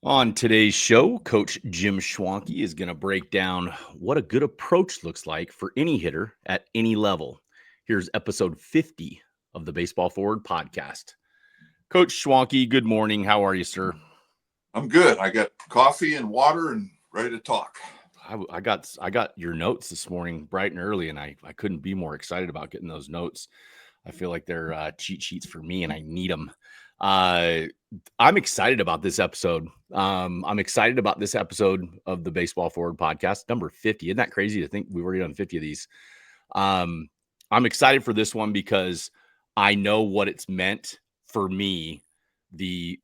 On today's show, Coach Jim Schwanke is going to break down what a good approach looks like for any hitter at any level. Here's episode 50 of the Baseball Forward podcast. Coach Schwanke, good morning. How are you, sir? I'm good. I got coffee and water and ready to talk. I got your notes this morning bright and early, and I couldn't be more excited about getting those notes. I feel like they're cheat sheets for me, and I need them. I'm excited about this episode. I'm excited about this episode of the Baseball Forward podcast, number 50. Isn't that crazy to think we've already done 50 of these? I'm excited for this one because I know what it's meant for me. The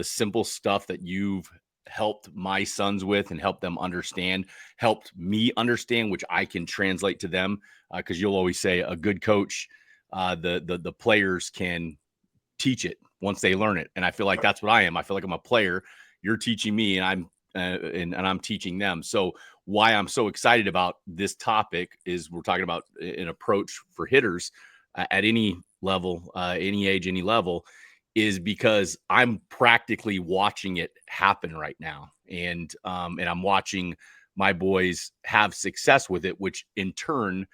simple stuff that you've helped my sons with and helped them understand, helped me understand, which I can translate to them. Because you'll always say a good coach, the players can teach it once they learn it. And I feel like that's what I am. I feel like I'm a player. You're teaching me, and I'm teaching them. So why I'm so excited about this topic is we're talking about an approach for hitters at any level, any age, any level, is because I'm practically watching it happen right now. And I'm watching my boys have success with it, which in turn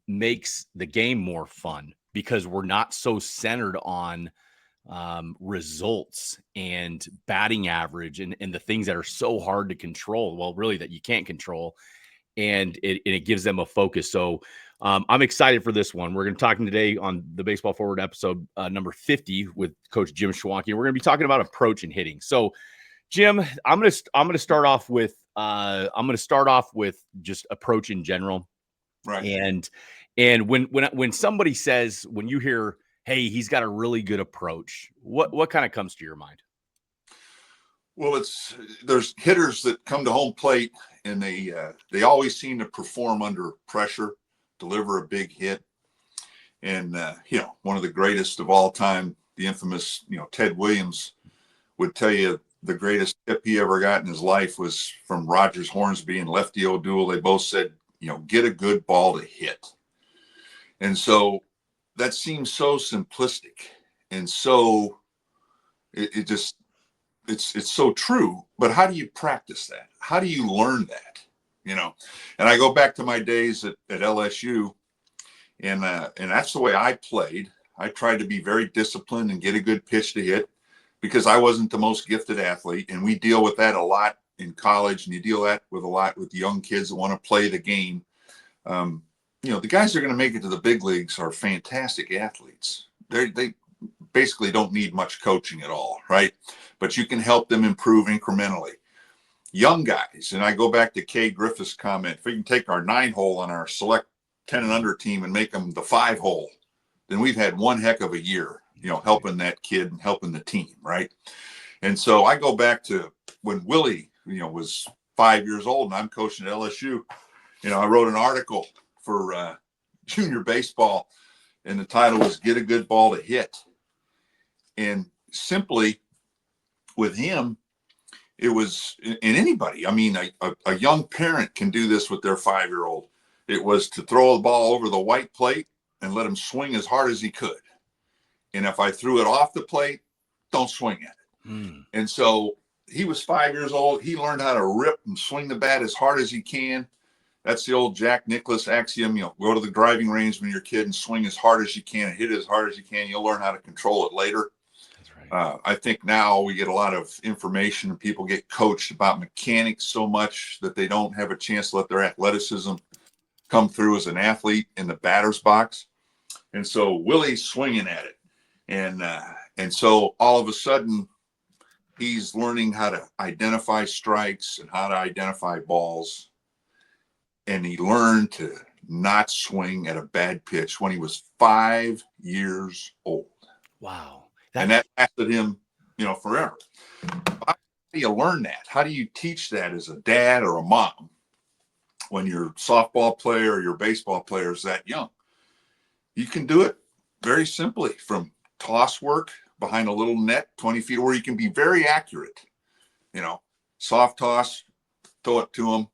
makes the game more fun because we're not so centered on results and batting average and the things that are so hard to control. Well, really that you can't control. And it gives them a focus. So I'm excited for this one. We're going to be talking today on the Baseball Forward episode number 50 with Coach Jim Schwanke. We're going to be talking about approach and hitting. So, Jim, I'm going to start off with just approach in general. Right. And when somebody says, when you hear, hey, he's got a really good approach, what kind of comes to your mind? Well, there's hitters that come to home plate and they always seem to perform under pressure, deliver a big hit. And one of the greatest of all time, the infamous, Ted Williams, would tell you the greatest tip he ever got in his life was from Rogers Hornsby and Lefty O'Doul. They both said, get a good ball to hit. And so that seems so simplistic and so it's so true. But how do you practice that? How do you learn that? And I go back to my days at LSU, and that's the way I played. I tried to be very disciplined and get a good pitch to hit because I wasn't the most gifted athlete. And we deal with that a lot in college, and you deal that with a lot with young kids that want to play the game. The guys that are going to make it to the big leagues are fantastic athletes. They basically don't need much coaching at all, right? But you can help them improve incrementally. Young guys, and I go back to Kay Griffith's comment, if we can take our 9-hole on our select 10 and under team and make them the 5-hole, then we've had one heck of a year, helping that kid and helping the team, right? And so I go back to when Willie, was 5 years old and I'm coaching at LSU. I wrote an article for junior baseball, and the title was Get a Good Ball to Hit. And simply with him, it was in anybody. I mean, a young parent can do this with their 5-year-old. It was to throw the ball over the white plate and let him swing as hard as he could. And if I threw it off the plate, don't swing at it. And so he was 5 years old. He learned how to rip and swing the bat as hard as he can. That's the old Jack Nicklaus axiom. Go to the driving range when you're a kid and swing as hard as you can and hit it as hard as you can. You'll learn how to control it later. That's right. I think now we get a lot of information and people get coached about mechanics so much that they don't have a chance to let their athleticism come through as an athlete in the batter's box. And so Willie's swinging at it. And so all of a sudden he's learning how to identify strikes and how to identify balls. And he learned to not swing at a bad pitch when he was 5 years old. Wow. And that lasted him, forever. How do you learn that? How do you teach that as a dad or a mom when your softball player or your baseball player is that young? You can do it very simply from toss work behind a little net, 20 feet, where you can be very accurate. Soft toss, throw it to him.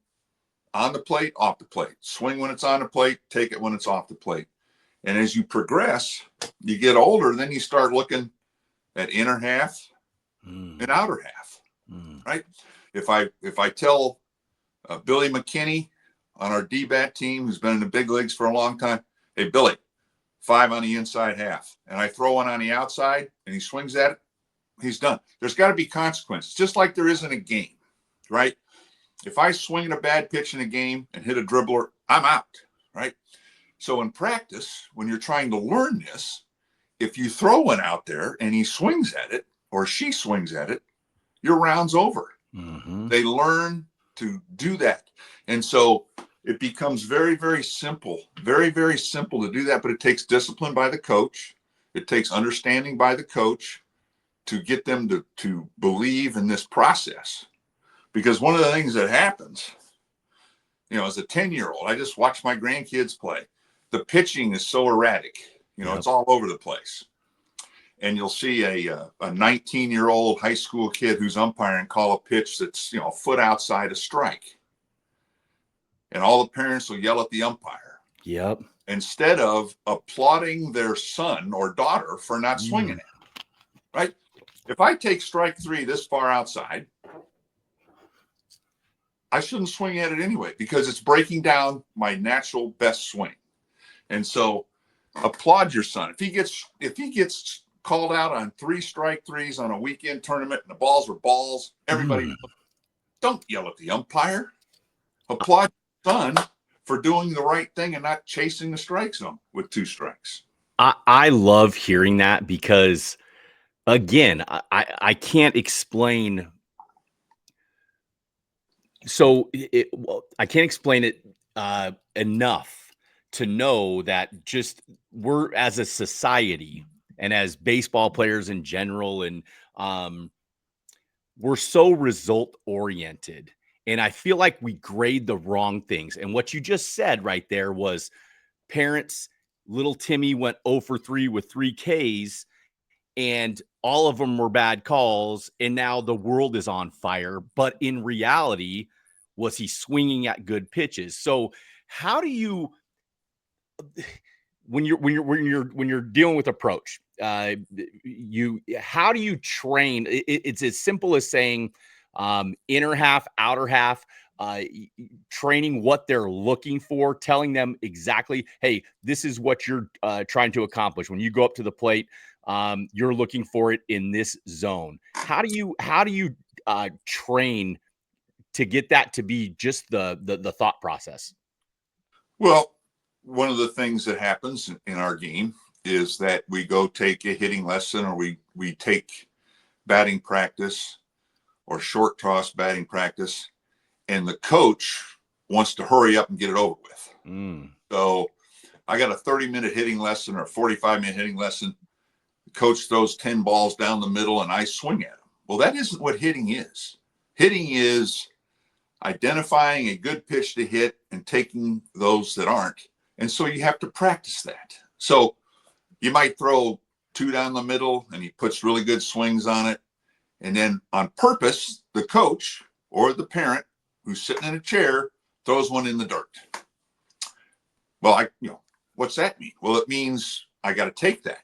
On the plate, off the plate. Swing when it's on the plate, take it when it's off the plate. And as you progress, you get older, then you start looking at inner half and outer half. right? If I tell Billy McKinney on our D-bat team, who's been in the big leagues for a long time, hey, Billy, 5 on the inside half, and I throw one on the outside and he swings at it, he's done. There's got to be consequences, just like there is in a game, right? If I swing a bad pitch in a game and hit a dribbler, I'm out, right? So in practice, when you're trying to learn this, if you throw one out there and he swings at it or she swings at it, your round's over. They learn to do that. And so it becomes very, very simple to do that, but it takes discipline by the coach. It takes understanding by the coach to get them to believe in this process. Because one of the things that happens, as a 10-year-old, I just watch my grandkids play. The pitching is so erratic, it's all over the place. And you'll see a 19-year-old high school kid who's umpiring call a pitch that's, a foot outside a strike. And all the parents will yell at the umpire. Yep. Instead of applauding their son or daughter for not swinging it, right? If I take strike 3 this far outside, I shouldn't swing at it anyway because it's breaking down my natural best swing. And so applaud your son. If he gets called out on 3 strike 3s on a weekend tournament and the balls were balls, everybody knows. Don't yell at the umpire. Applaud your son for doing the right thing and not chasing the strike zone with 2 strikes. I love hearing that because, again, I can't explain. So I can't explain it enough to know that just we're, as a society and as baseball players in general, and we're so result oriented. And I feel like we grade the wrong things. And what you just said right there was parents, little Timmy went 0 for 3 with 3 Ks, and all of them were bad calls. And now the world is on fire. But in reality, was he swinging at good pitches? So how do you, when you're dealing with approach, how do you train? It's as simple as saying inner half, outer half, training what they're looking for, telling them exactly, hey, this is what you're trying to accomplish. When you go up to the plate, you're looking for it in this zone. How do you train to get that to be just the thought process? Well, one of the things that happens in our game is that we go take a hitting lesson, or we take batting practice or short toss batting practice, and the coach wants to hurry up and get it over with. So I got a 30-minute hitting lesson or a 45-minute hitting lesson. The coach throws 10 balls down the middle and I swing at them. Well, that isn't what hitting is. Hitting is identifying a good pitch to hit and taking those that aren't. And so you have to practice that. So you might throw 2 down the middle and he puts really good swings on it. And then on purpose, the coach or the parent who's sitting in a chair throws one in the dirt. Well, what's that mean? Well, it means I got to take that.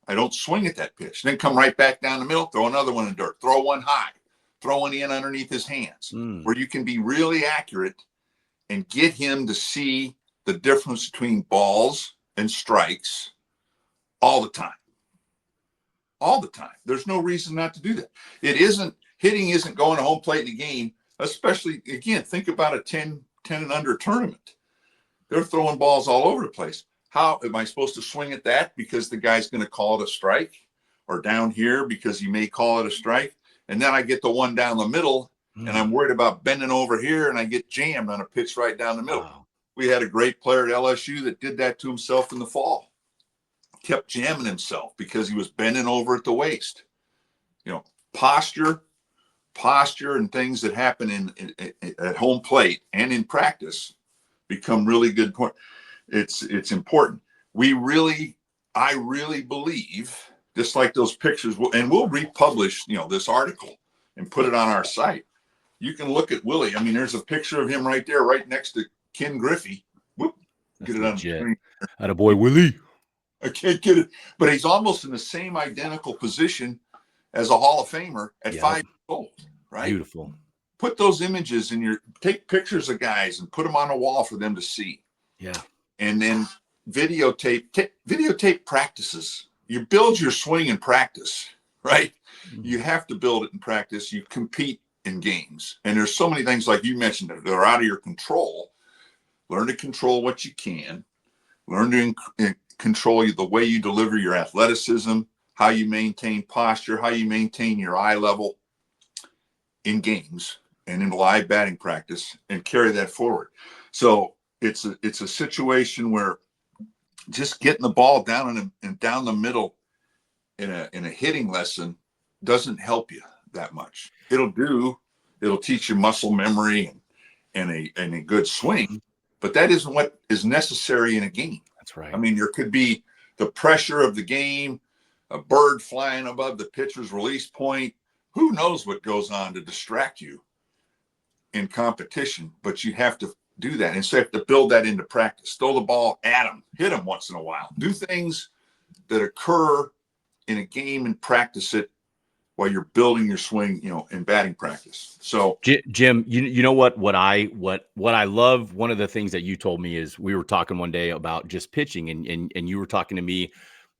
I don't swing at that pitch. Then come right back down the middle, throw another one in the dirt, throw one high, throw one in underneath his hands, where you can be really accurate and get him to see the difference between balls and strikes all the time. All the time. There's no reason not to do that. Hitting isn't going to home plate in a game, especially, again, think about a 10 and under tournament. They're throwing balls all over the place. How am I supposed to swing at that because the guy's going to call it a strike, or down here because he may call it a strike? And then I get the one down the middle and I'm worried about bending over here and I get jammed on a pitch right down the middle. Wow. We had a great player at LSU that did that to himself in the fall. Kept jamming himself because he was bending over at the waist. Posture and things that happen at home plate and in practice become really good point. It's important. I really believe, just like those pictures, and we'll republish, this article and put it on our site. You can look at Willie. I mean, there's a picture of him right there, right next to Ken Griffey. Whoop, get it on the screen. Attaboy Willie. I can't get it, but he's almost in the same identical position as a Hall of Famer at 5 years old, right? Beautiful. Put those images take pictures of guys and put them on a wall for them to see. Yeah. And then videotape practices. You build your swing in practice, right? You have to build it in practice. You compete in games. And there's so many things, like you mentioned, that are out of your control. Learn to control what you can. Learn to control the way you deliver your athleticism, how you maintain posture, how you maintain your eye level in games and in live batting practice, and carry that forward. So it's a situation where just getting the ball down and down the middle in a hitting lesson doesn't help you that much. It'll teach you muscle memory and a good swing, but that isn't what is necessary in a game. That's right. I mean, there could be the pressure of the game, a bird flying above the pitcher's release point. Who knows what goes on to distract you in competition, but you have to do that. And so you have to build that into practice. Throw the ball at them, hit them once in a while. Do things that occur in a game and practice it while you're building your swing, in batting practice. So Jim, you know what I love, one of the things that you told me is, we were talking one day about just pitching, and you were talking to me.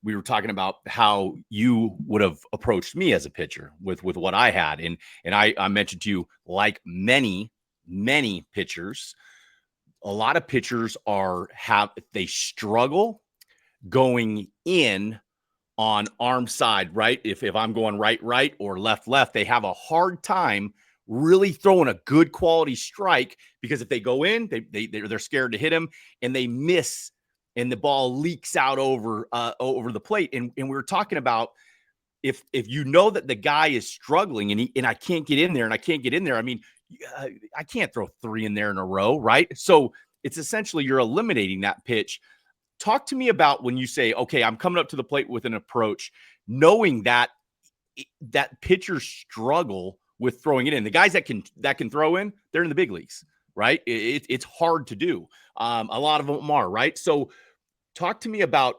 We were talking about how you would have approached me as a pitcher with what I had. And I mentioned to you, like many pitchers, a lot of pitchers they struggle going in on arm side, right? If I'm going right or left, they have a hard time really throwing a good quality strike, because if they go in, they're scared to hit him, and they miss, and the ball leaks out over the plate. And we were talking about, if you know that the guy is struggling and I can't get in there, I mean, I can't throw 3 in there in a row, right? So it's essentially, you're eliminating that pitch. Talk to me about when you say, okay, I'm coming up to the plate with an approach, knowing that pitchers struggle with throwing it in. The guys that can throw in, they're in the big leagues, right? It's hard to do. A lot of them are, right? So talk to me about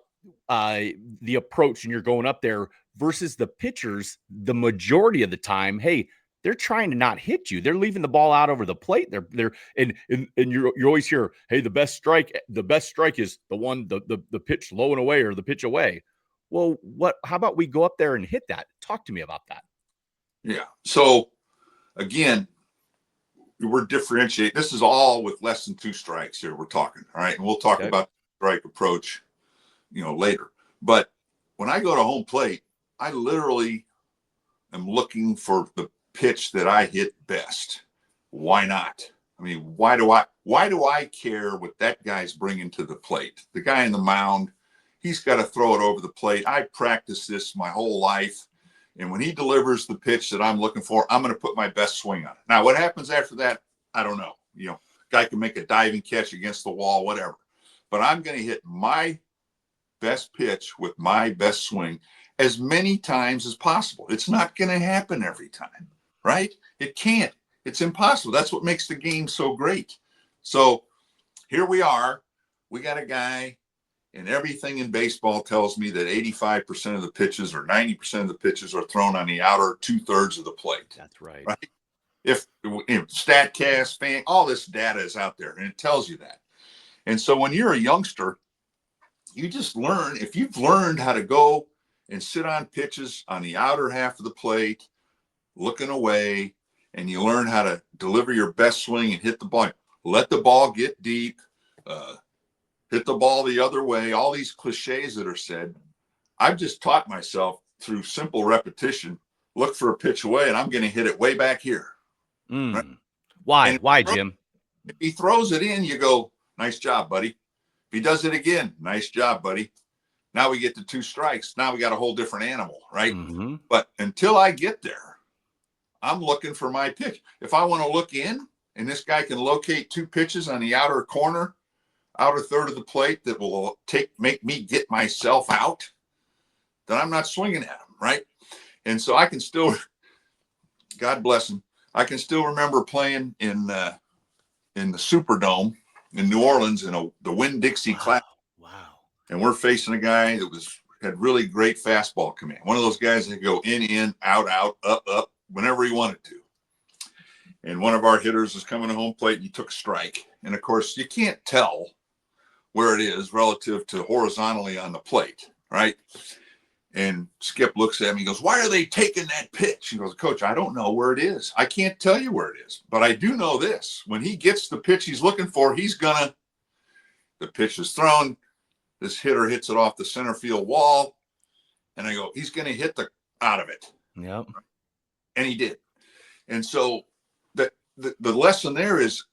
the approach, and you're going up there versus the pitchers. The majority of the time, hey, they're trying to not hit you. They're leaving the ball out over the plate. And you always hear, hey, the best strike is the one, the pitch low and away, or the pitch away. Well, how about we go up there and hit that? Talk to me about that. Yeah. So again, we're differentiating. This is all with less than 2 strikes here we're talking. All right. And we'll talk about the strike approach, later. But when I go to home plate, I literally am looking for the pitch that I hit best. Why not? I mean, why do I care what that guy's bringing to the plate? The guy in the mound, he's got to throw it over the plate. I practiced this my whole life. And when he delivers the pitch that I'm looking for, I'm going to put my best swing on it. Now, what happens after that, I don't know. Guy can make a diving catch against the wall, whatever. But I'm going to hit my best pitch with my best swing as many times as possible. It's not going to happen every time, right? It can't. It's impossible. That's what makes the game so great. So here we are. We got a guy, and everything in baseball tells me that 85% of the pitches or 90% of the pitches are thrown on the outer 2/3 of the plate. That's right. Right? If StatCast, fan, all this data is out there, and it tells you that. And so when you're a youngster, you just learn. If you've learned how to go and sit on pitches on the outer half of the plate, looking away, and you learn how to deliver your best swing and hit the ball, let the ball get deep, hit the ball the other way, all these cliches that are said, I've just taught myself through simple repetition, look for a pitch away, and I'm going to hit it way back here. Right? Why, Jim? If he throws it in, you go, nice job, buddy. If he does it again, nice job, buddy. Now we get to 2 strikes. Now we got a whole different animal, right? Mm-hmm. But until I get there, I'm looking for my pitch. If I want to look in and this guy can locate 2 pitches on the outer corner, outer third of the plate that will make me get myself out, then I'm not swinging at him, right? And so I can still, God bless him, I can still remember playing in the Superdome in New Orleans in the Winn-Dixie Classic. Wow. And we're facing a guy that had really great fastball command. One of those guys that could go in, out, up, whenever he wanted to. and one of our hitters was coming to home plate and he took a strike. And of course, you can't tell where it is relative to horizontally on the plate, right? And Skip looks at me and goes, "Why are they taking that pitch?" He goes, "Coach, I don't know where it is. I can't tell you where it is, but I do know this. When he gets the pitch he's looking for, the pitch is thrown. This hitter hits it off the center field wall. And I go, he's going to hit the out of it." Yep. And he did. And so the lesson there is,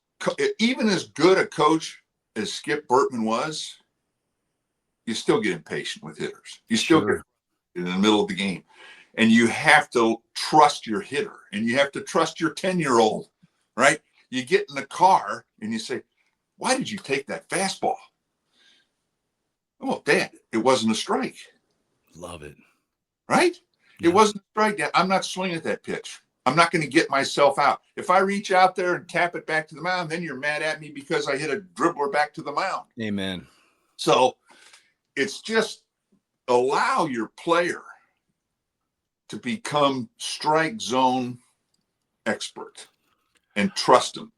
even as good a coach as Skip Burtman was, you still get impatient with hitters. You still get in the middle of the game. And you have to trust your hitter, and you have to trust your 10-year-old, right? You get in the car and you say, "Why did you take that fastball?" "Oh, Dad, it wasn't a strike." Love it. Right? Yeah. It wasn't a strike, Dad. I'm not swinging at that pitch. I'm not going to get myself out. If I reach out there and tap it back to the mound, then you're mad at me because I hit a dribbler back to the mound. Amen. So it's just allow your player to become strike zone expert and trust them.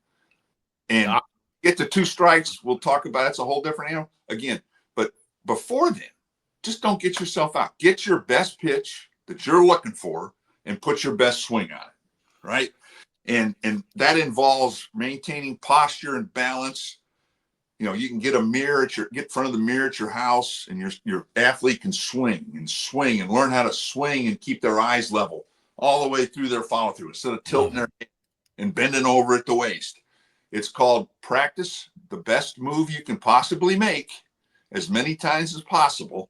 And get to 2 strikes. We'll talk about it. It's a whole different animal again. But before then, just don't get yourself out. Get your best pitch that you're looking for and put your best swing on it, right? And that involves maintaining posture and balance. You know, you can get a mirror get in front of the mirror at your house, and your athlete can swing and learn how to swing and keep their eyes level all the way through their follow through instead of tilting their head and bending over at the waist. It's called practice the best move you can possibly make as many times as possible,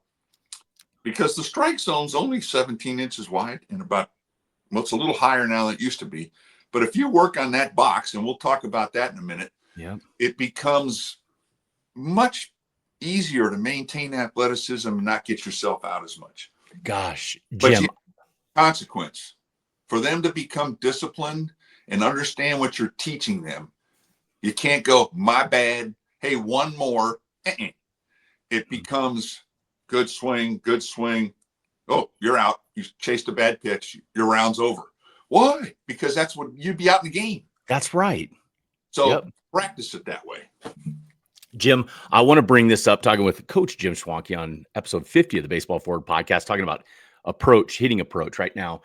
because the strike zone's only 17 inches wide and it's a little higher now than it used to be. But if you work on that box, and we'll talk about that in a minute, it becomes much easier to maintain athleticism and not get yourself out as much. Gosh, Jim. But consequence for them to become disciplined and understand what you're teaching them. You can't go, "My bad. Hey, one more." It becomes good swing. Oh, you're out. You chased a bad pitch. Your round's over. Why? Because that's what you'd be out in the game. That's right. So practice it that way. Jim, I want to bring this up, talking with Coach Jim Schwanke on episode 50 of the Baseball Forward podcast, talking about hitting approach right now.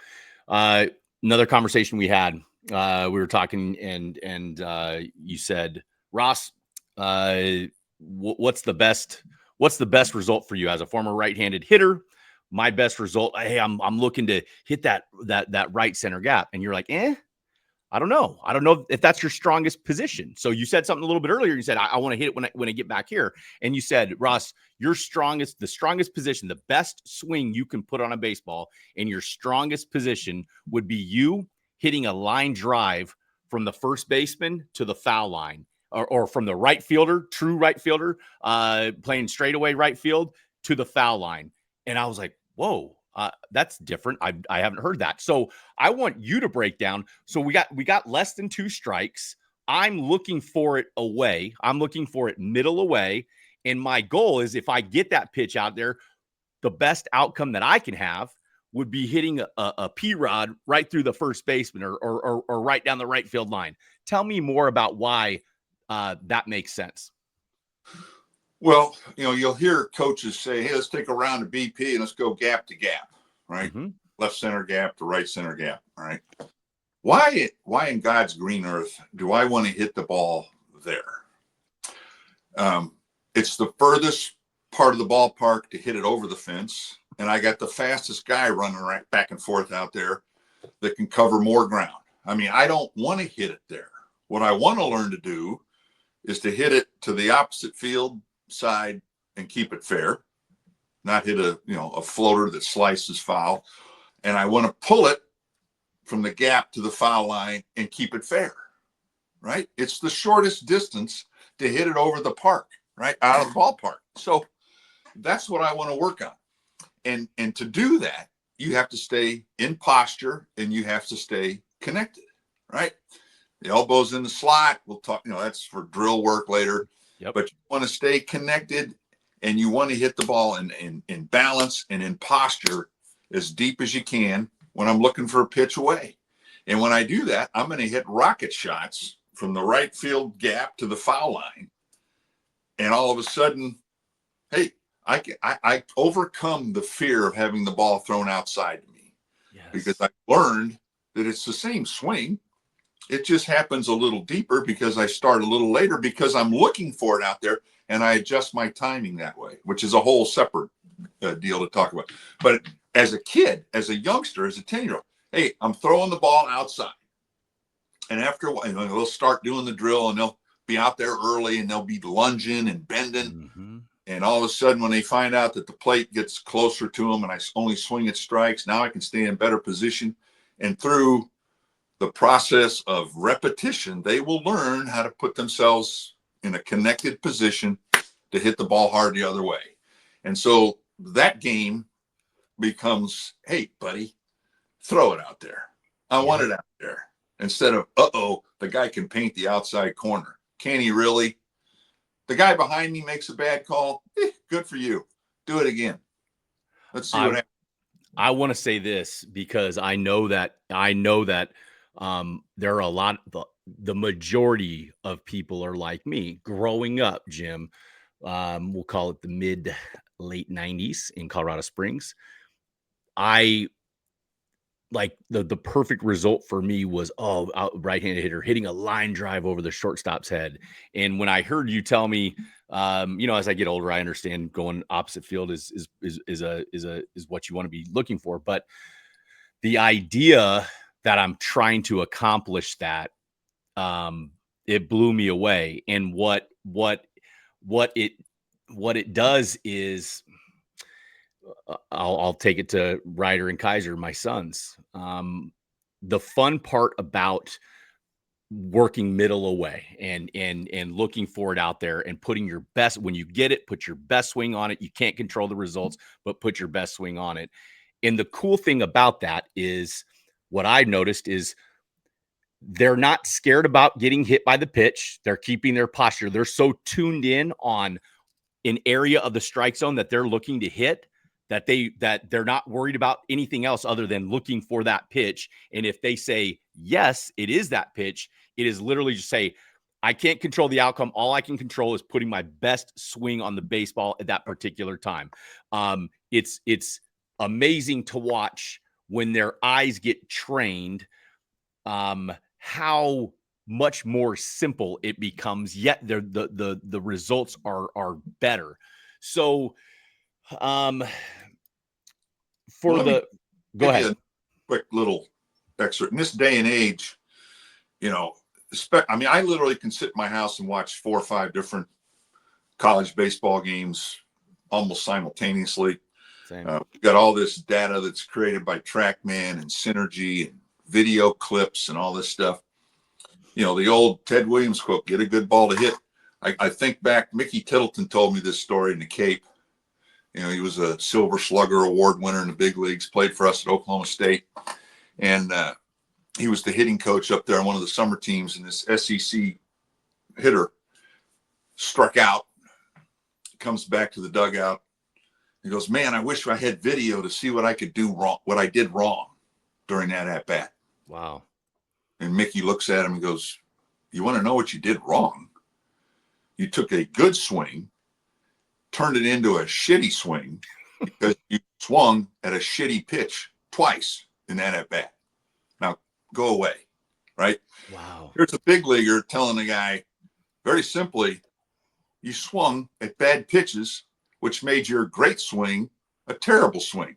Another conversation we had, we were talking and you said, "Ross, what's the best result for you as a former right-handed hitter?" "My best result, hey, I'm looking to hit that right center gap." And you're like, I don't know. I don't know if that's your strongest position. So you said something a little bit earlier. You said, I want to hit it when I get back here. And you said, "Ross, the strongest position, the best swing you can put on a baseball in your strongest position would be you hitting a line drive from the first baseman to the foul line, or from the right fielder, true right fielder, playing straightaway right field to the foul line." And I was like, whoa. That's different. I haven't heard that. So I want you to break down. So we got less than 2 strikes. I'm looking for it away. I'm looking for it middle away. And my goal is, if I get that pitch out there, the best outcome that I can have would be hitting a P-rod right through the first baseman or right down the right field line. Tell me more about why that makes sense. Well, you'll hear coaches say, "Hey, let's take a round of BP and let's go gap to gap," right? Mm-hmm. Left center gap to right center gap, all right? Why in God's green earth do I want to hit the ball there? It's the furthest part of the ballpark to hit it over the fence, and I got the fastest guy running right back and forth out there that can cover more ground. I mean, I don't want to hit it there. What I want to learn to do is to hit it to the opposite field side and keep it fair, not hit a floater that slices foul. And I want to pull it from the gap to the foul line and keep it fair, right? It's the shortest distance to hit it over the park, right? Out of the ballpark. So that's what I want to work on. And to do that, you have to stay in posture and you have to stay connected, right? The elbow's in the slot. We'll talk, that's for drill work later. Yep. But you want to stay connected and you want to hit the ball in balance and in posture as deep as you can when I'm looking for a pitch away. And when I do that, I'm going to hit rocket shots from the right field gap to the foul line. And all of a sudden, hey, I overcome the fear of having the ball thrown outside to me. Yes. Because I learned that it's the same swing. It just happens a little deeper because I start a little later because I'm looking for it out there, and I adjust my timing that way, which is a whole separate deal to talk about. But as a kid, as a youngster, as a 10-year-old, hey, I'm throwing the ball outside. And after a while, they'll start doing the drill, and they'll be out there early, and they'll be lunging and bending. Mm-hmm. And all of a sudden, when they find out that the plate gets closer to them and I only swing at strikes, now I can stay in better position. And through the process of repetition, they will learn how to put themselves in a connected position to hit the ball hard the other way. And so that game becomes, hey, buddy, throw it out there. I want it out there. Instead of, the guy can paint the outside corner. Can he really? The guy behind me makes a bad call. Good for you. Do it again. Let's see what happens. I want to say this because I know that there are a lot, the majority of people are like me growing up, Jim. We'll call it the mid late 90s in Colorado Springs. I like the perfect result for me was right-handed hitter hitting a line drive over the shortstop's head. And when I heard you tell me, as I get older, I understand going opposite field is what you want to be looking for. But the idea that I'm trying to accomplish that, it blew me away. And what it does is, I'll take it to Ryder and Kaiser, my sons. The fun part about working middle away and looking for it out there and putting your best, when you get it, put your best swing on it. You can't control the results, but put your best swing on it. And the cool thing about that is what I noticed is they're not scared about getting hit by the pitch. They're keeping their posture. They're so tuned in on an area of the strike zone that they're looking to hit that they're not worried about anything else other than looking for that pitch. And if they say, yes, it is that pitch, it is literally just say, I can't control the outcome. All I can control is putting my best swing on the baseball at that particular time. It's amazing to watch when their eyes get trained, how much more simple it becomes, yet the results are better. So, go ahead. Quick little excerpt. In this day and age, I literally can sit in my house and watch 4 or 5 different college baseball games almost simultaneously. We've got all this data that's created by TrackMan and Synergy and video clips and all this stuff. The old Ted Williams quote, get a good ball to hit. I think back, Mickey Tittleton told me this story in the Cape. He was a Silver Slugger Award winner in the big leagues, played for us at Oklahoma State. And he was the hitting coach up there on one of the summer teams, and this SEC hitter struck out, comes back to the dugout. He goes, man, I wish I had video to see what I could do wrong, what I did wrong during that at-bat. Wow. And Mickey looks at him and goes, you want to know what you did wrong? You took a good swing, turned it into a shitty swing because you swung at a shitty pitch twice in that at-bat. Now, go away, right? Wow. Here's a big leaguer telling the guy, very simply, you swung at bad pitches, which made your great swing a terrible swing.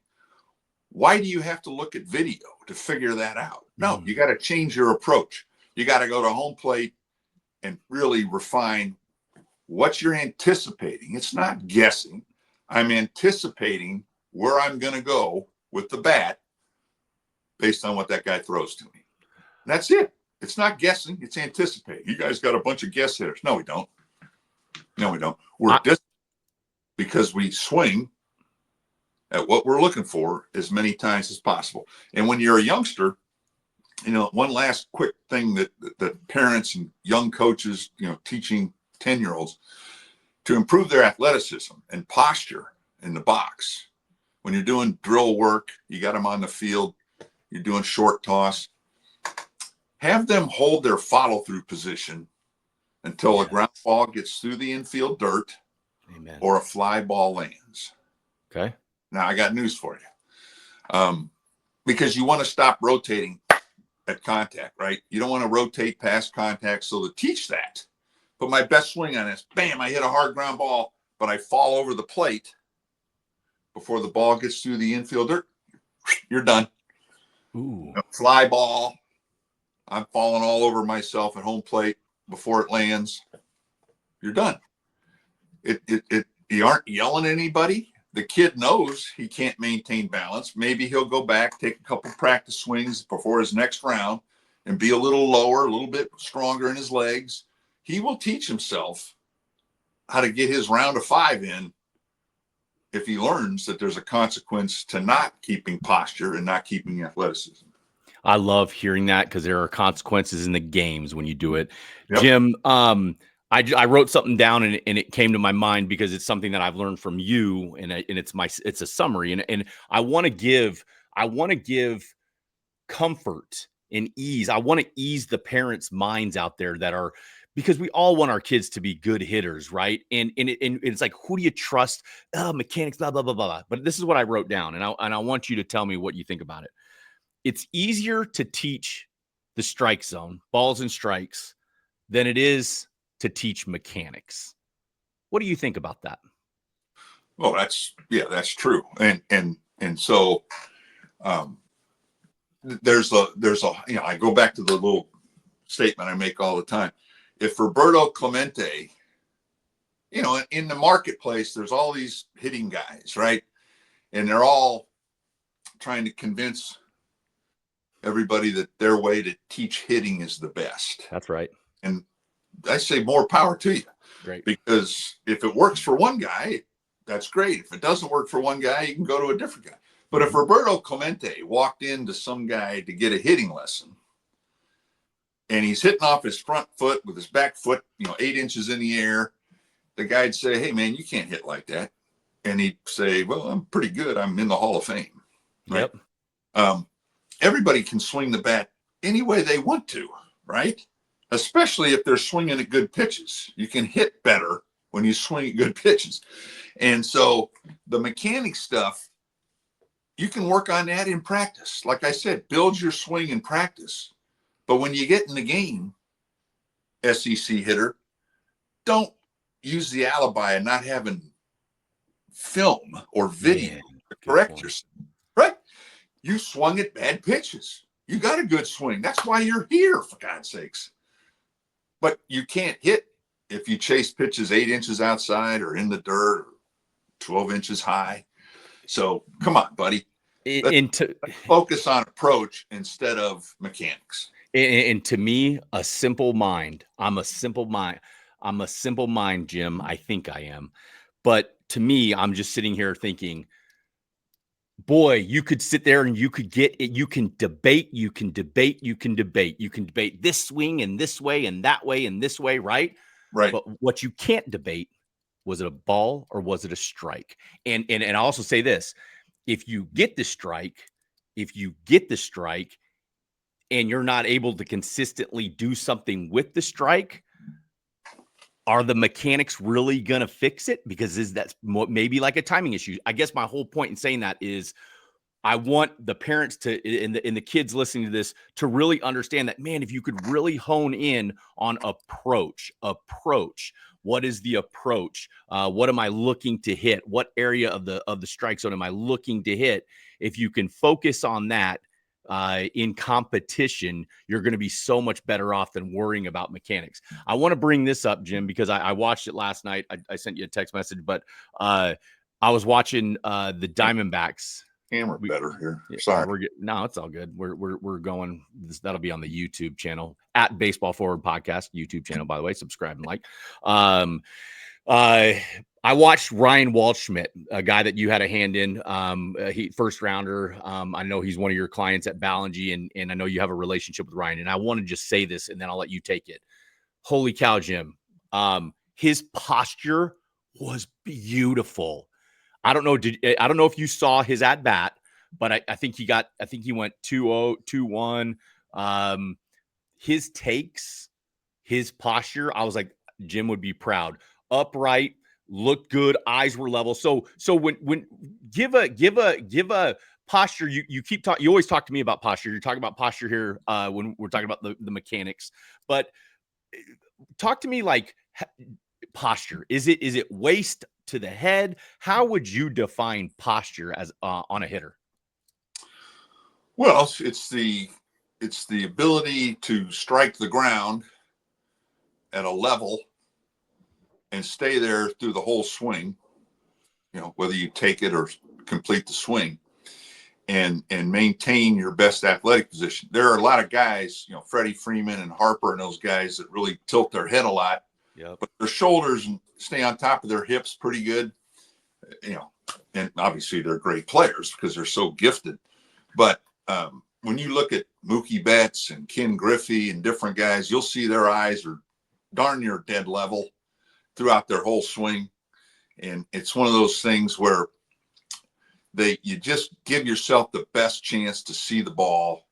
Why do you have to look at video to figure that out? No, you got to change your approach. You got to go to home plate and really refine what you're anticipating. It's not guessing. I'm anticipating where I'm going to go with the bat based on what that guy throws to me. And that's it. It's not guessing. It's anticipating. You guys got a bunch of guess hitters. No, we don't. We're because we swing at what we're looking for as many times as possible. And when you're a youngster, one last quick thing that parents and young coaches, teaching 10-year-olds to improve their athleticism and posture in the box. When you're doing drill work, you got them on the field, you're doing short toss. have them hold their follow-through position until a Yes. ground ball gets through the infield dirt. Amen. Or a fly ball lands. Okay. Now I got news for you. Because you want to stop rotating at contact, right? You don't want to rotate past contact. So to teach that, but my best swing on this, bam, I hit a hard ground ball, but I fall over the plate before the ball gets through the infield dirt. You're done. Ooh. A fly ball, I'm falling all over myself at home plate before it lands. You're done. You aren't yelling at anybody. The kid knows he can't maintain balance. Maybe he'll go back, take a couple practice swings before his next round and be a little lower, a little bit stronger in his legs. He will teach himself how to get his round of 5 in if he learns that there's a consequence to not keeping posture and not keeping athleticism. I love hearing that because there are consequences in the games when you do it. Yep. Jim, I wrote something down and it came to my mind because it's something that I've learned from you, and it's a summary, and I want to give comfort and ease. I want to ease the parents' minds out there that are, because we all want our kids to be good hitters, right? And it's like, who do you trust? Mechanics, blah blah blah blah. But this is what I wrote down, and I want you to tell me what you think about it. It's easier to teach the strike zone, balls and strikes, than it is to teach mechanics. What do you think about that? Well, that's true. And so there's a, I go back to the little statement I make all the time. If Roberto Clemente, in the marketplace, there's all these hitting guys, right? And they're all trying to convince everybody that their way to teach hitting is the best. That's right. And I say more power to you. Great. Because if it works for one guy, that's great. If it doesn't work for one guy, you can go to a different guy. But if Roberto Clemente walked into some guy to get a hitting lesson and he's hitting off his front foot with his back foot, 8 inches in the air, the guy'd say, "Hey man, you can't hit like that." And he'd say, "Well, I'm pretty good. I'm in the Hall of Fame." Right? Yep. Everybody can swing the bat any way they want to, right? Especially if they're swinging at good pitches. You can hit better when you swing at good pitches. And so the mechanic stuff, you can work on that in practice. Like I said, build your swing in practice. But when you get in the game, SEC hitter, don't use the alibi of not having film or video to correct yourself, right? You swung at bad pitches. You got a good swing. That's why you're here, for God's sakes. But you can't hit if you chase pitches 8 inches outside or in the dirt or 12 inches high. So come on, buddy. Let's focus on approach instead of mechanics. And to me, a simple mind. I'm a simple mind, Jim. I think I am. But to me, I'm just sitting here thinking, boy, you could sit there and you could get it. You can debate this swing and this way and that way and this way, right? Right. But what you can't debate, was it a ball or was it a strike? And I also say this, if you get the strike and you're not able to consistently do something with the strike, are the mechanics really going to fix it? Because that's maybe like a timing issue. I guess my whole point in saying that is I want the parents to, and the kids listening to this, to really understand that, man, if you could really hone in on approach, what is the approach? What am I looking to hit? What area of the strike zone am I looking to hit? If you can focus on that, in competition, you're going to be so much better off than worrying about mechanics. I want to bring this up, Jim, because I watched it last night. I sent you a text message, but I was watching the Diamondbacks. Camera better here. Sorry. No, it's all good. We're going. That'll be on the YouTube channel at Baseball Forward Podcast YouTube channel. By the way, subscribe and like. I watched Ryan Waldschmidt, a guy that you had a hand in. He first rounder. I know he's one of your clients at Ballingy, and I know you have a relationship with Ryan. And I want to just say this, and then I'll let you take it. Holy cow, Jim! His posture was beautiful. I don't know if you saw his at bat, but I think he went 2-0, 2-1. his takes, his posture, I was like, Jim would be proud. Upright, looked good, eyes were level. So when give a posture, you keep talking, you always talk to me about posture. You're talking about posture here when we're talking about the mechanics, but talk to me like posture. Is it waist to the head? How would you define posture as on a hitter? Well, it's the ability to strike the ground at a level and stay there through the whole swing, whether you take it or complete the swing, and maintain your best athletic position. There are a lot of guys, Freddie Freeman and Harper and those guys that really tilt their head a lot, but their shoulders and stay on top of their hips pretty good, and obviously they're great players because they're so gifted. But when you look at Mookie Betts and Ken Griffey and different guys, you'll see their eyes are darn near dead level throughout their whole swing. And it's one of those things where you just give yourself the best chance to see the ball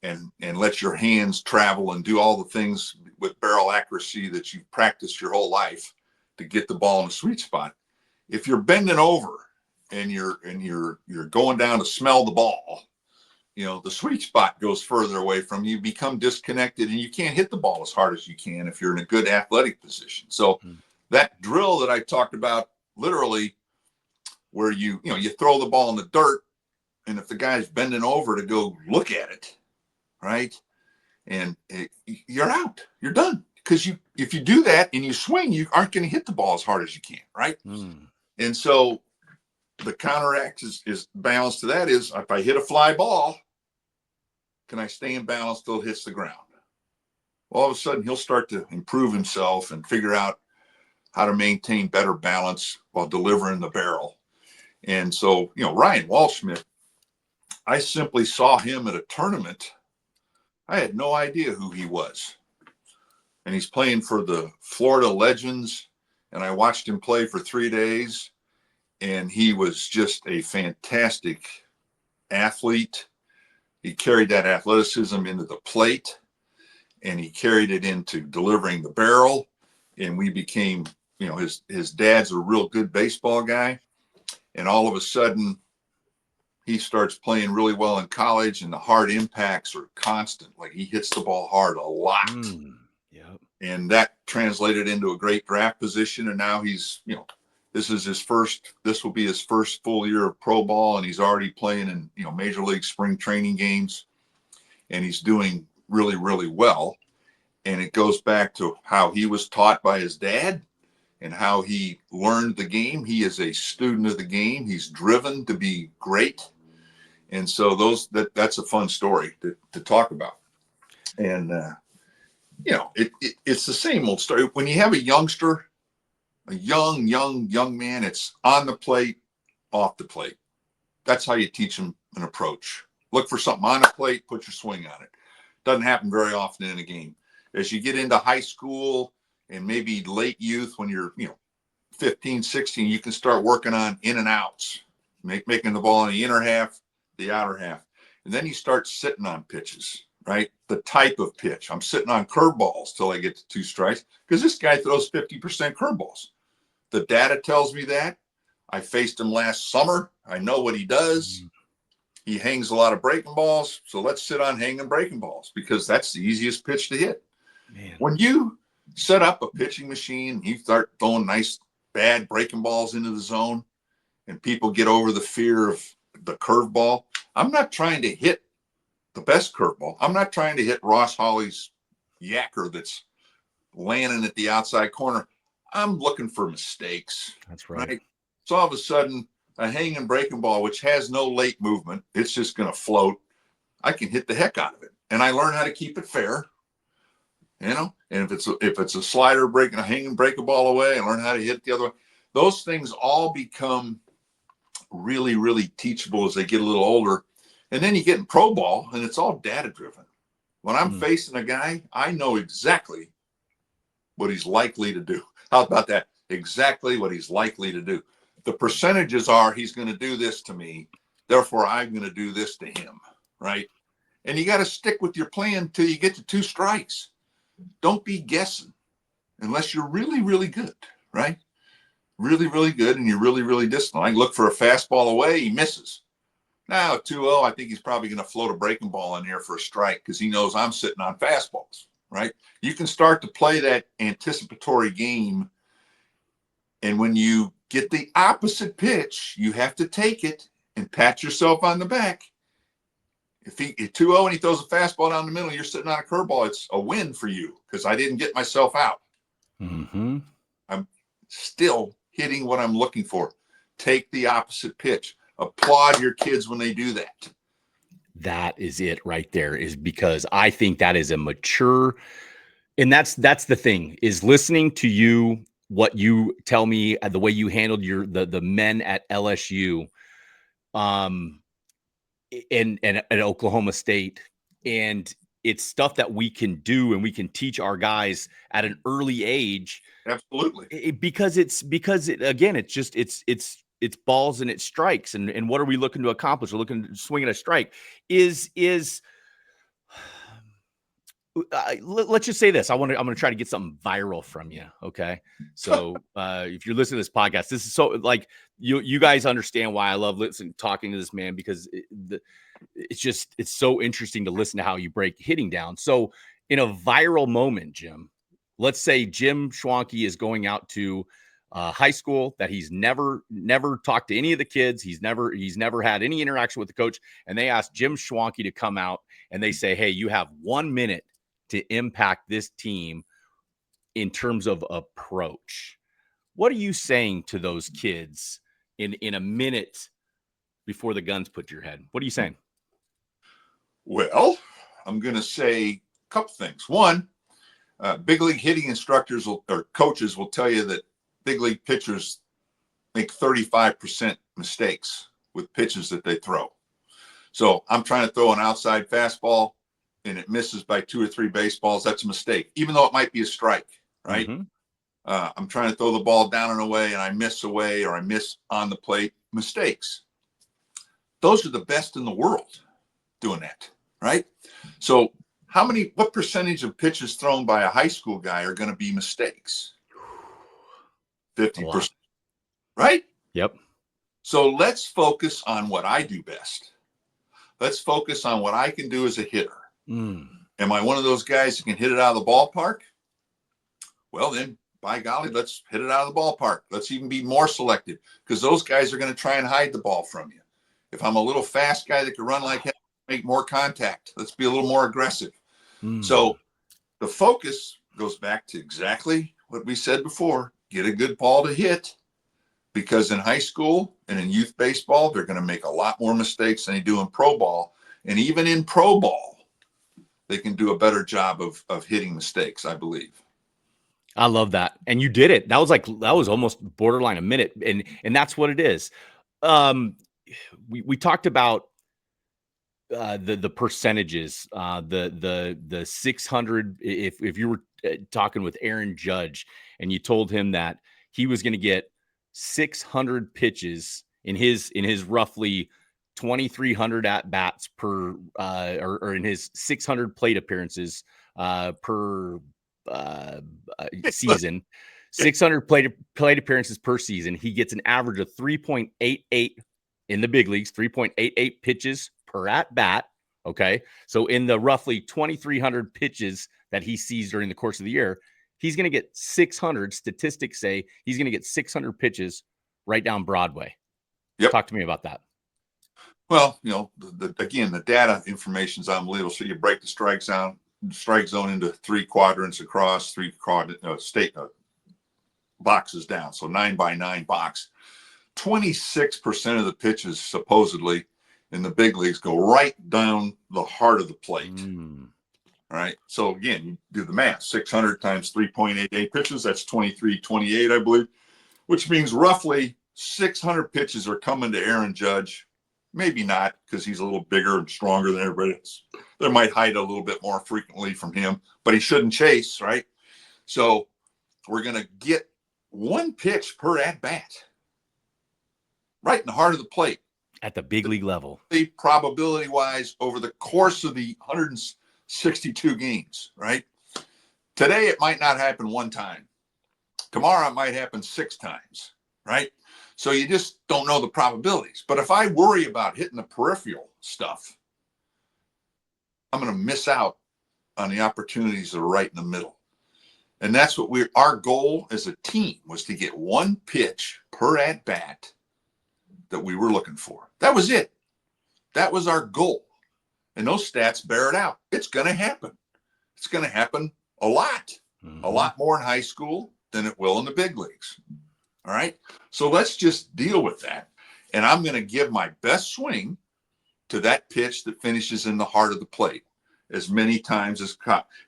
and let your hands travel and do all the things with barrel accuracy that you've practiced your whole life to get the ball in the sweet spot. If you're bending over and you're going down to smell the ball, the sweet spot goes further away from you, become disconnected, and you can't hit the ball as hard as you can if you're in a good athletic position. So that drill that I talked about, literally, where you throw the ball in the dirt, and if the guy's bending over to go look at it, right, and you're out, you're done. Because if you do that and you swing, you aren't going to hit the ball as hard as you can, right? And so the counteract is balance to that is, if I hit a fly ball, can I stay in balance till it hits the ground? Well, all of a sudden he'll start to improve himself and figure out how to maintain better balance while delivering the barrel. And so, Ryan Walschmidt, I simply saw him at a tournament. I had no idea who he was. And he's playing for the Florida Legends. And I watched him play for 3 days. And he was just a fantastic athlete. He carried that athleticism into the plate, and he carried it into delivering the barrel. And we became, his dad's a real good baseball guy. And all of a sudden, he starts playing really well in college, and the hard impacts are constant. Like, he hits the ball hard a lot. And that translated into a great draft position. And now he's, this will be his first full year of pro ball, and he's already playing in, major league spring training games, and he's doing really, really well. And it goes back to how he was taught by his dad and how he learned the game. He is a student of the game. He's driven to be great. And so that's a fun story to talk about. And, it's the same old story. When you have a youngster, a young man, it's on the plate, off the plate. That's how you teach them an approach. Look for something on the plate, put your swing on it. Doesn't happen very often in a game. As you get into high school and maybe late youth, when you're 15, 16, you can start working on in and outs, making the ball in the inner half, the outer half. And then you start sitting on pitches, right? The type of pitch. I'm sitting on curveballs till I get to 2 strikes because this guy throws 50% curveballs. The data tells me that. I faced him last summer. I know what he does. He hangs a lot of breaking balls. So let's sit on hanging breaking balls because that's the easiest pitch to hit. Man. When you set up a pitching machine, you start throwing nice, bad breaking balls into the zone, and people get over the fear of the curveball. I'm not trying to hit the best curveball. I'm not trying to hit Ross Hawley's yacker that's landing at the outside corner. I'm looking for mistakes. That's right. So all of a sudden, a hanging breaking ball, which has no late movement, it's just going to float. I can hit the heck out of it. And I learn how to keep it fair. And if it's a slider breaking, a hanging breaking ball away, I learn how to hit it the other way. Those things all become really, really teachable as they get a little older. And then you get in pro ball, and it's all data driven. When I'm facing a guy, I know exactly what he's likely to do. How about that? Exactly what he's likely to do. The percentages are he's going to do this to me, therefore I'm going to do this to him, right? And you got to stick with your plan till you get to 2 strikes. Don't be guessing unless you're really, really good, right? Really, really good, and you're really, really disciplined. I can look for a fastball away, he misses. Now, 2-0, I think he's probably going to float a breaking ball in there for a strike because he knows I'm sitting on fastballs, right? You can start to play that anticipatory game, and when you get the opposite pitch, you have to take it and pat yourself on the back. If he 2-0 and he throws a fastball down the middle, you're sitting on a curveball, it's a win for you because I didn't get myself out. Mm-hmm. I'm still hitting what I'm looking for. Take the opposite pitch. Applaud your kids when they do that. That is it right there, is because I think that is a mature, and that's the thing, is listening to you, what you tell me, the way you handled the men at LSU, and at Oklahoma State, and it's stuff that we can do and we can teach our guys at an early age. Absolutely. Because again, it's balls and it strikes. And what are we looking to accomplish? We're looking to swing at a strike. Let's just say this. I'm going to try to get something viral from you. Okay. So if you're listening to this podcast, this is so, like, you guys understand why I love talking to this man, because it's so interesting to listen to how you break hitting down. So in a viral moment, Jim, let's say Jim Schwanke is going out to high school that he's never talked to any of the kids. He's never had any interaction with the coach. And they ask Jim Schwanke to come out and they say, hey, you have 1 minute to impact this team in terms of approach. What are you saying to those kids in a minute before the guns put to your head? What are you saying? Well, I'm going to say a couple things. One, big league hitting instructors or coaches will tell you that big league pitchers make 35% mistakes with pitches that they throw. So I'm trying to throw an outside fastball and it misses by 2 or 3 baseballs. That's a mistake, even though it might be a strike, right? Mm-hmm. I'm trying to throw the ball down and away and I miss away or I miss on the plate. Mistakes. Those are the best in the world doing that, right? So what percentage of pitches thrown by a high school guy are going to be mistakes? 50%, right? Yep. So let's focus on what I do best. Let's focus on what I can do as a hitter. Am I one of those guys who can hit it out of the ballpark? Well, then, by golly, let's hit it out of the ballpark. Let's even be more selective because those guys are going to try and hide the ball from you. If I'm a little fast guy that can run like hell, make more contact, let's be a little more aggressive. So the focus goes back to exactly what we said before. Get a good ball to hit, because in high school and in youth baseball, they're going to make a lot more mistakes than they do in pro ball. And even in pro ball, they can do a better job of hitting mistakes, I believe. I love that. And you did it. That was almost borderline a minute. And that's what it is. We talked about the percentages, the 600. If you were talking with Aaron Judge and you told him that he was going to get 600 pitches in his roughly 2,300 at bats per or in his 600 plate appearances per season, 600 plate appearances per season, he gets an average of 3.88 in the big leagues, 3.88 pitches per at bat. Okay. So in the roughly 2,300 pitches that he sees during the course of the year, he's going to get 600. Statistics say he's going to get 600 pitches right down Broadway. Yep. Talk to me about that. Well, again, the data information is unbelievable. So you break the strike zone into 3 quadrants across, 3 state boxes down. So 9x9 box. 26% of the pitches supposedly in the big leagues go right down the heart of the plate. All right. So again, you do the math. 600 times 3.88 pitches. That's 2328, I believe, which means roughly 600 pitches are coming to Aaron Judge. Maybe not, because he's a little bigger and stronger than everybody else. They might hide a little bit more frequently from him, but he shouldn't chase, right? So we're going to get 1 pitch per at bat right in the heart of the plate. At the big league level. Probability wise over the course of the 162 games, right? Today, it might not happen one time. Tomorrow, it might happen 6 times, right? So you just don't know the probabilities. But if I worry about hitting the peripheral stuff, I'm going to miss out on the opportunities that are right in the middle. And that's what our goal as a team was, to get 1 pitch per at bat that we were looking for. That was it. That was our goal. And those stats bear it out. It's going to happen. It's going to happen a lot, a lot more in high school than it will in the big leagues. All right. So let's just deal with that. And I'm going to give my best swing to that pitch that finishes in the heart of the plate as many times as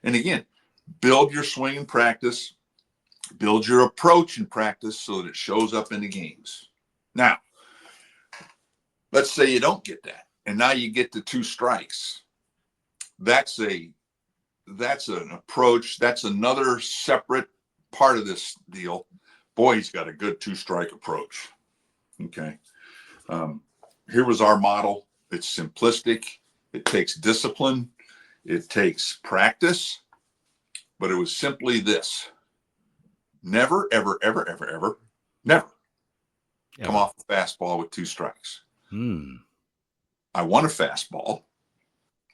and again, build your swing in practice, build your approach in practice so that it shows up in the games. Now, let's say you don't get that, and now you get to 2 strikes. That's an approach. That's another separate part of this deal. Boy, he's got a good 2-strike approach. Okay. Here was our model. It's simplistic. It takes discipline. It takes practice. But it was simply this: never, ever, ever, ever, ever, never come off the fastball with 2 strikes. I want a fastball.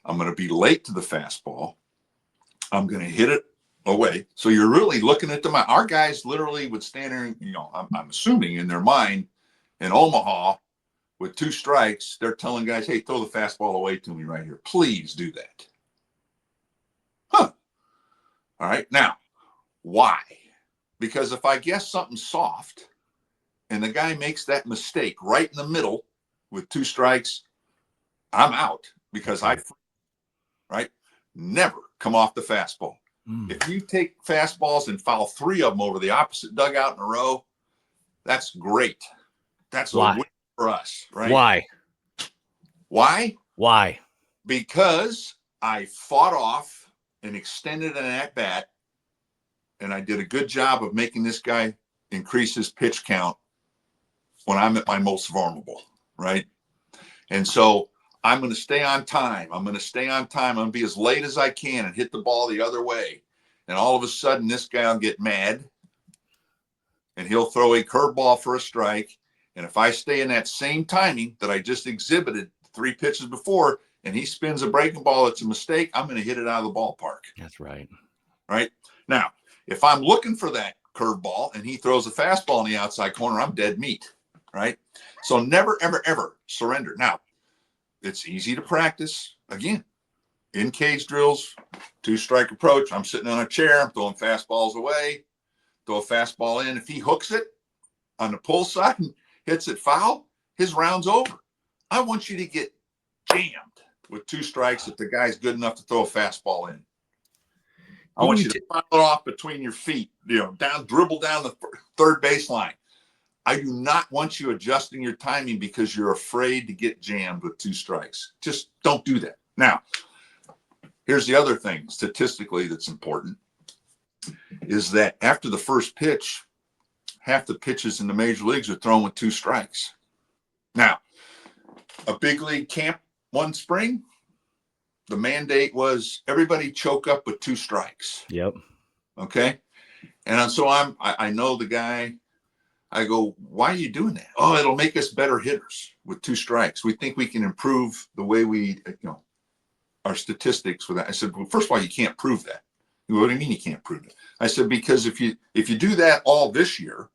I'm going to be late to the fastball. I'm going to hit it away. So you're really looking at our guys literally would stand there, and, I'm assuming in their mind in Omaha with 2 strikes, they're telling guys, hey, throw the fastball away to me right here. Please do that. Huh. All right. Now, why? Because if I guess something soft and the guy makes that mistake right in the middle with 2 strikes, I'm out because right? Never come off the fastball. If you take fastballs and foul 3 of them over the opposite dugout in a row, that's great. That's a win for us, right? Why? Because I fought off and extended an at-bat, and I did a good job of making this guy increase his pitch count when I'm at my most vulnerable, right? And so I'm going to stay on time. I'm going to be as late as I can and hit the ball the other way. And all of a sudden, this guy will get mad, and he'll throw a curveball for a strike. And if I stay in that same timing that I just exhibited 3 pitches before, and he spins a breaking ball, it's a mistake, I'm going to hit it out of the ballpark. That's right. Right? Now, if I'm looking for that curveball and he throws a fastball in the outside corner, I'm dead meat. Right? So never, ever, ever surrender. Now, it's easy to practice. Again, in cage drills, 2-strike approach. I'm sitting on a chair. I'm throwing fastballs away. Throw a fastball in. If he hooks it on the pull side and hits it foul, his round's over. I want you to get jammed with 2 strikes if the guy's good enough to throw a fastball in. I want you to foul it off between your feet, dribble down the 3rd baseline. I do not want you adjusting your timing because you're afraid to get jammed with 2 strikes. Just don't do that. Now, here's the other thing statistically that's important is that after the first pitch, half the pitches in the major leagues are thrown with 2 strikes. Now, a big league camp one spring, the mandate was everybody choke up with 2 strikes. Yep. Okay. And so I know the guy. I go, why are you doing that? Oh, it'll make us better hitters with 2 strikes. We think we can improve the way we, our statistics with that. I said, well, first of all, you can't prove that. What do you mean you can't prove it? I said, because if you do that all this year,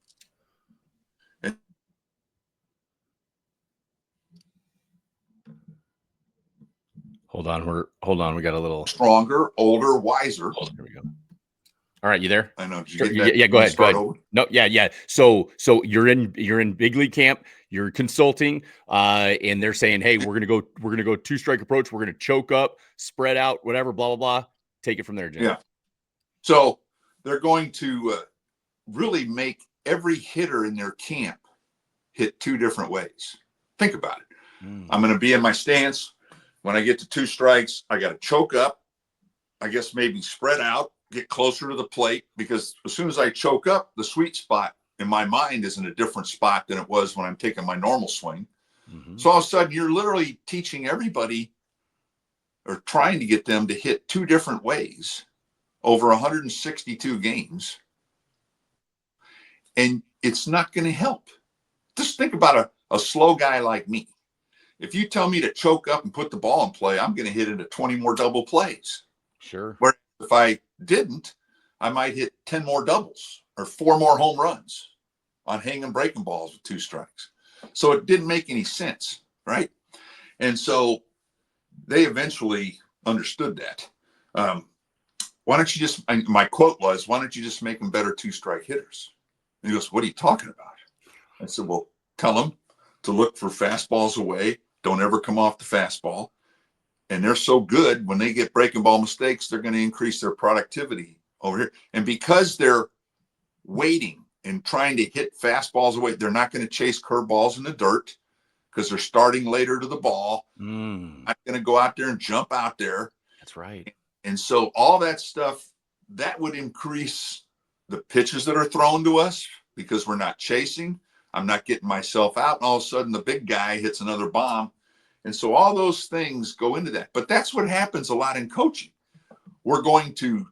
Hold on. We got a little stronger, older, wiser. Oh, here we go. All right, you there? I know. Did you get that? Yeah, go ahead. Over? No, yeah. So you're in big league camp. You're consulting, and they're saying, "Hey, we're gonna go 2-strike approach. We're gonna choke up, spread out, whatever, blah blah blah." Take it from there, Jim. Yeah. So they're going to really make every hitter in their camp hit 2 different ways. Think about it. I'm going to be in my stance. When I get to 2 strikes, I got to choke up. I guess maybe spread out. Get closer to the plate, because as soon as I choke up, the sweet spot in my mind is in a different spot than it was when I'm taking my normal swing. Mm-hmm. So all of a sudden you're literally teaching everybody or trying to get them to hit 2 different ways over 162 games. And it's not going to help. Just think about a slow guy like me. If you tell me to choke up and put the ball in play, I'm going to hit into 20 more double plays. Sure. Where if I didn't, I might hit 10 more doubles or 4 more home runs on hanging breaking balls with 2 strikes. So it didn't make any sense, right? And so they eventually understood that. Why don't you just, my quote was, why don't you just make them better 2-strike hitters? And he goes, what are you talking about? I said, well, tell them to look for fastballs away. Don't ever come off the fastball. And they're so good when they get breaking ball mistakes, they're going to increase their productivity over here. And because they're waiting and trying to hit fastballs away, they're not going to chase curveballs in the dirt because they're starting later to the ball. I'm going to go out there and jump out there. That's right. And so all that stuff, that would increase the pitches that are thrown to us because we're not chasing. I'm not getting myself out. And all of a sudden the big guy hits another bomb. And so all those things go into that. But that's what happens a lot in coaching. We're going to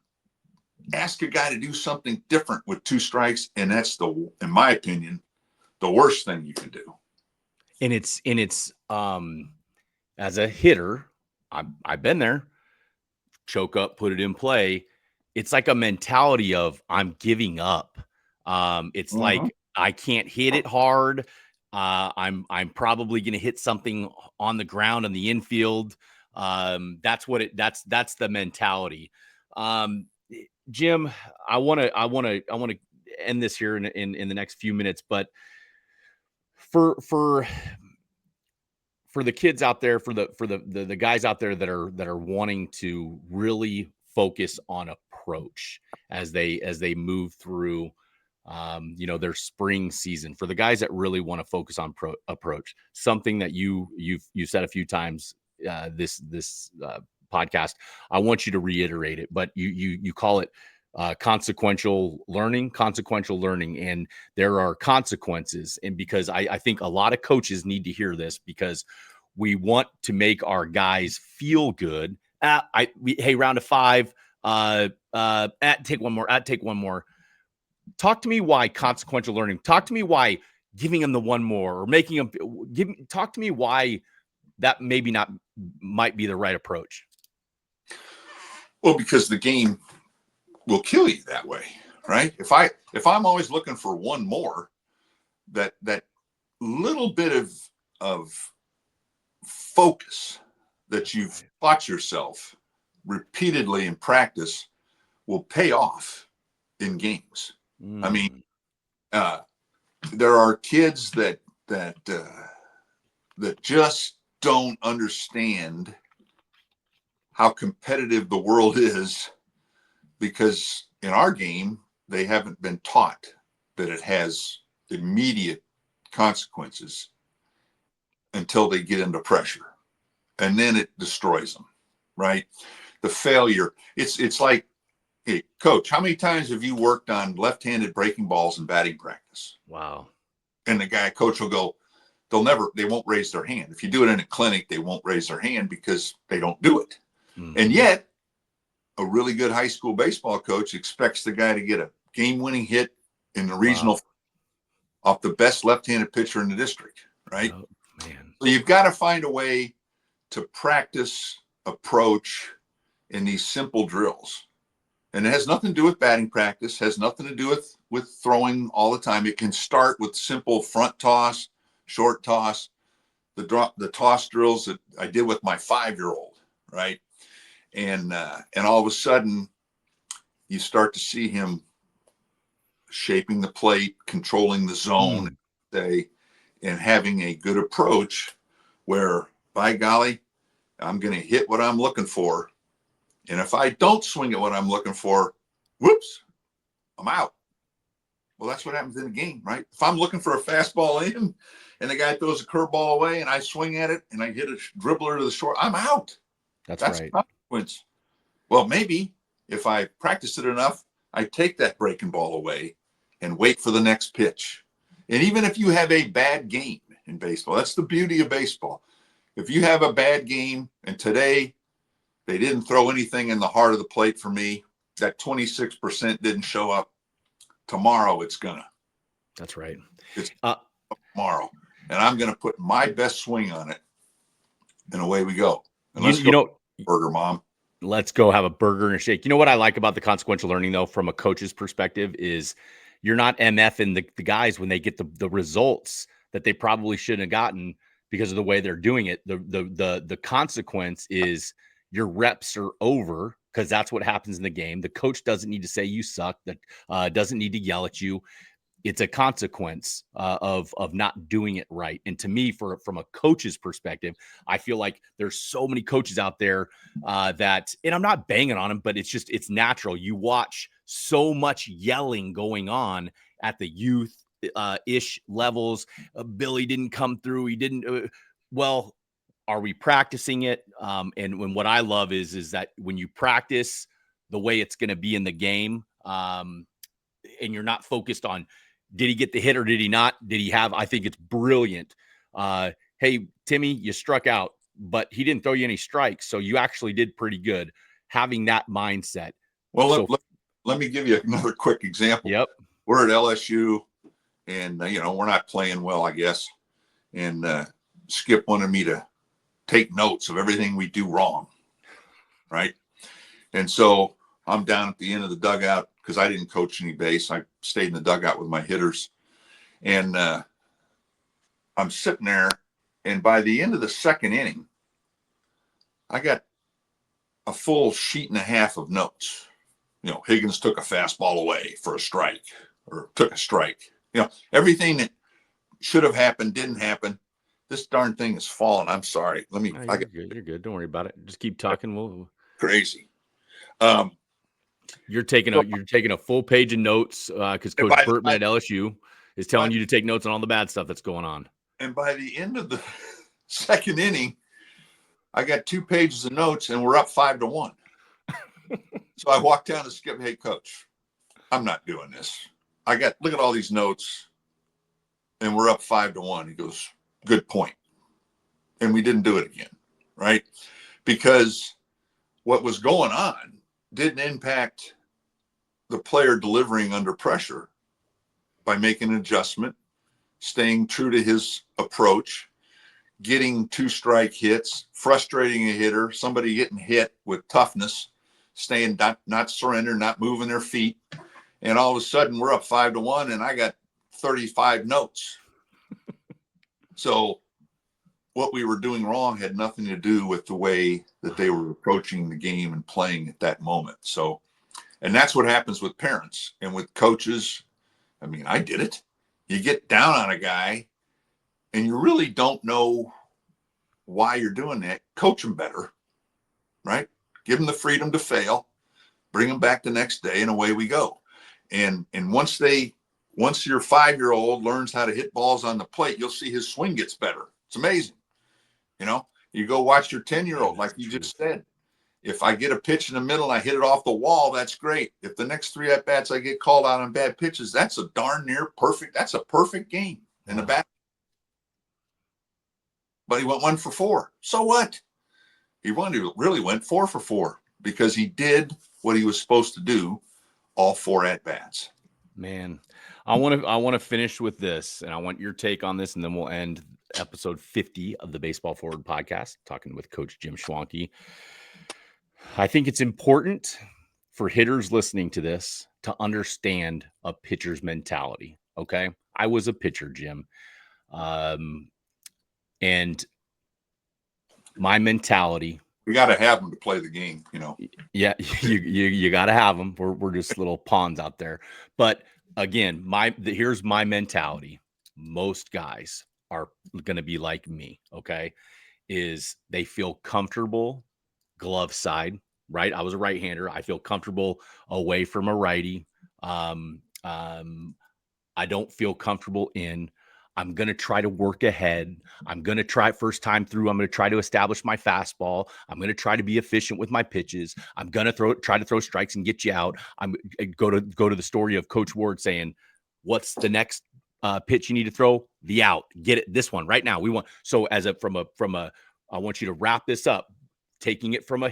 ask a guy to do something different with 2 strikes. And that's in my opinion, the worst thing you can do. And it's as a hitter, I've been there, choke up, put it in play. It's like a mentality of I'm giving up. It's like I can't hit it hard. I'm probably going to hit something on the ground in the infield. That's the mentality. Jim, I want to end this here in the next few minutes, but for the kids out there, for the guys out there that are wanting to really focus on approach as they move through their spring season, for the guys that really want to focus on approach, something that you've said a few times this podcast, I want you to reiterate it, but you call it consequential learning, and there are consequences. And because I think a lot of coaches need to hear this, because we want to make our guys feel good. Hey, round of 5, take one more. Talk to me why consequential learning. Talk to me why giving them the one more or making them talk to me why that maybe not might be the right approach. Well, because the game will kill you that way, right? If I'm always looking for one more, that little bit of focus that you've taught yourself repeatedly in practice will pay off in games. I mean, there are kids that just don't understand how competitive the world is, because in our game, they haven't been taught that it has immediate consequences until they get into pressure. And then it destroys them, right? The failure. It's like, hey, coach, how many times have you worked on left-handed breaking balls in batting practice? Wow. And the coach will go, they won't raise their hand. If you do it in a clinic, they won't raise their hand because they don't do it. And yet, a really good high school baseball coach expects the guy to get a game-winning hit in the regional off the best left-handed pitcher in the district, right? Oh, man. So you've got to find a way to practice approach in these simple drills. And it has nothing to do with batting practice, has nothing to do with throwing all the time. It can start with simple front toss, short toss, the toss drills that I did with my 5-year-old, right? And all of a sudden, you start to see him shaping the plate, controlling the zone, and having a good approach where, by golly, I'm going to hit what I'm looking for. And if I don't swing at what I'm looking for, whoops, I'm out. Well, that's what happens in the game, right? If I'm looking for a fastball in and the guy throws a curveball away and I swing at it and I hit a dribbler to the short, I'm out. That's right. Consequence. Well, maybe if I practice it enough, I take that breaking ball away and wait for the next pitch. And even if you have a bad game in baseball. That's the beauty of baseball. If you have a bad game, and today they didn't throw anything in the heart of the plate for me, that 26% didn't show up. Tomorrow it's gonna. That's right. It's tomorrow. And I'm going to put my best swing on it. And away we go. And let's go burger, Mom. Let's go have a burger and a shake. You know what I like about the consequential learning, though, from a coach's perspective, is you're not MFing the guys when they get the results that they probably shouldn't have gotten because of the way they're doing it. The consequence is your reps are over, because that's what happens in the game. The coach doesn't need to say you suck. That doesn't need to yell at you. It's a consequence of not doing it right. And to me, from a coach's perspective, I feel like there's so many coaches out there that, and I'm not banging on them, but it's natural. You watch so much yelling going on at the youth ish levels. Billy didn't come through. He didn't. Well, are we practicing it? And what I love is that when you practice the way it's going to be in the game, and you're not focused on, did he get the hit or did he not? Did he have? I think it's brilliant. Hey, Timmy, you struck out, but he didn't throw you any strikes, so you actually did pretty good. Having that mindset. Well, let me give you another quick example. Yep. We're at LSU, and we're not playing well, I guess. And Skip wanted me to take notes of everything we do wrong, right? And so I'm down at the end of the dugout, because I didn't coach any base. I stayed in the dugout with my hitters. And I'm sitting there, and by the end of the second inning, I got a full sheet and a half of notes. Higgins took a fastball away for a strike, or took a strike. Everything that should have happened didn't happen. This darn thing is falling. I'm sorry. You're good. Don't worry about it. Just keep talking. Crazy. You're taking a full page of notes because Coach Burtman at LSU is telling you to take notes on all the bad stuff that's going on. And by the end of the second inning, I got 2 pages of notes, and we're up 5-1. So I walked down to Skip. Hey, Coach, I'm not doing this. Look at all these notes, and we're up 5-1. He goes, good point. And we didn't do it again, right? Because what was going on didn't impact the player delivering under pressure by making an adjustment, staying true to his approach, getting 2-strike hits, frustrating a hitter, somebody getting hit with toughness, staying not surrender, not moving their feet. And all of a sudden we're up 5-1, and I got 35 notes. So what we were doing wrong had nothing to do with the way that they were approaching the game and playing at that moment. So, and that's what happens with parents and with coaches. I mean, I did it. You get down on a guy and you really don't know why you're doing that. Coach him better, right? Give him the freedom to fail, bring him back the next day, and away we go. And once your 5-year-old learns how to hit balls on the plate, you'll see his swing gets better. It's amazing. You go watch your 10-year-old, like you just said. If I get a pitch in the middle and I hit it off the wall, that's great. If the next 3 at-bats I get called out on bad pitches, that's a darn near perfect. That's a perfect game in the bat. But he went 1 for 4. So what? He really went 4 for 4 because he did what he was supposed to do all 4 at-bats. Man, I want to finish with this, and I want your take on this, and then we'll end episode 50 of the Baseball Forward podcast, talking with Coach Jim Schwanke. I think it's important for hitters listening to this to understand a pitcher's mentality. Okay. I was a pitcher, Jim. And my mentality, we got to have them to play the game, Yeah, you got to have them. We're just little pawns out there. But again, here's my mentality. Most guys are going to be like me. Okay. Is they feel comfortable glove side, right? I was a right-hander. I feel comfortable away from a righty. I don't feel comfortable in. I'm going to try to work ahead. I'm going to try first time through. I'm going to try to establish my fastball. I'm going to try to be efficient with my pitches. I'm going to try to throw strikes and get you out. I'm go to the story of Coach Ward saying, what's the next pitch you need to throw? The out. Get it. This one right now. We want, so as a, from a, I want you to wrap this up, taking it from